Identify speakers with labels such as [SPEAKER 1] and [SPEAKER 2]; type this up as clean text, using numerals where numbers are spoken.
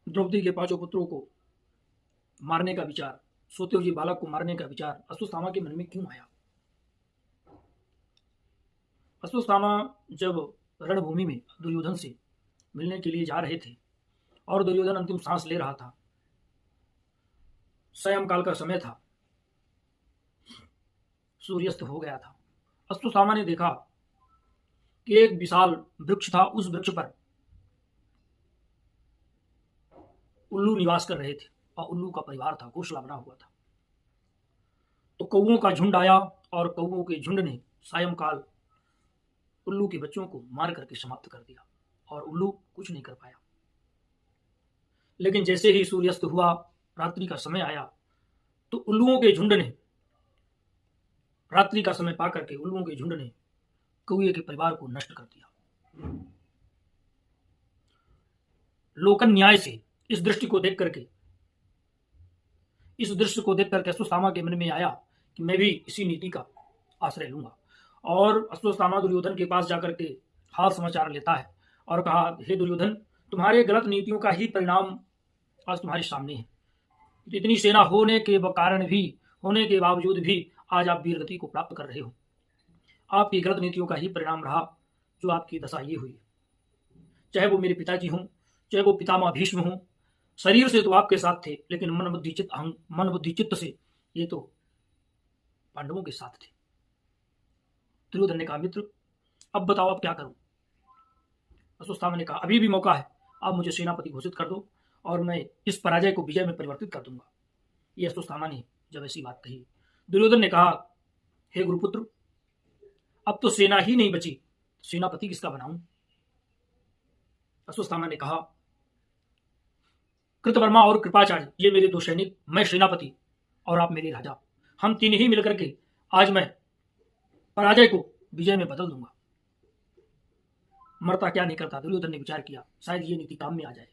[SPEAKER 1] द्रौपदी के पांचों पुत्रों को मारने का विचार, सोते हुए बालक को मारने का विचार अश्वत्थामा के मन में क्यों आया? अश्वत्थामा जब रणभूमि में दुर्योधन से मिलने के लिए जा रहे थे और दुर्योधन अंतिम सांस ले रहा था, सायंकाल का समय था, सूर्यास्त हो गया था। अश्वत्थामा ने देखा कि एक विशाल वृक्ष था, उस वृक्ष पर उल्लू निवास कर रहे थे और उल्लू का परिवार था, घोंसला बना हुआ था। तो कौओं का झुंड आया और कौओं के झुंड ने सायंकाल उल्लू के बच्चों को मार करके समाप्त कर दिया और उल्लू कुछ नहीं कर पाया। लेकिन जैसे ही सूर्यास्त हुआ, रात्रि का समय आया, तो उल्लुओं के झुंड ने, रात्रि का समय पा करके उल्लुओं के झुंड ने कौए के परिवार को नष्ट कर दिया। लोकन न्याय से इस दृष्टि को देख करके अश्वत्थामा के मन में आया कि मैं भी इसी नीति का आश्रय लूंगा। और अश्वत्थामा दुर्योधन के पास जाकर के हाल समाचार लेता है और कहा, हे दुर्योधन, तुम्हारे गलत नीतियों का ही परिणाम आज तुम्हारे सामने है। इतनी सेना होने के बावजूद भी आज आप वीरगति को प्राप्त कर रहे हो। आपकी गलत नीतियों का ही परिणाम रहा जो आपकी दशा ये हुई। चाहे वो मेरे पिताजी हों, चाहे वो पितामह भीष्म हों, शरीर से तो आपके साथ थे, लेकिन मन बुद्धि चित्त से ये तो पांडवों के साथ थे। दुर्योधन ने कहा, मित्र, अब बताओ अब क्या करूं? अश्वत्थामा ने कहा, अभी भी मौका है, आप मुझे सेनापति घोषित कर दो और मैं इस पराजय को विजय में परिवर्तित कर दूंगा। ये अश्वत्थामा ने जब ऐसी बात कही, दुर्योधन ने कहा, हे गुरुपुत्र, अब तो सेना ही नहीं बची, सेनापति किसका बनाऊं? अश्वत्थामा ने कहा, कृतवर्मा और कृपाचार्य ये मेरे दो सैनिक, मैं सेनापति और आप मेरे राजा, हम तीन ही मिलकर के आज मैं पराजय को विजय में बदल दूंगा। मरता क्या नहीं करता। दुर्योधन ने विचार किया, शायद ये नीति काम में आ जाए।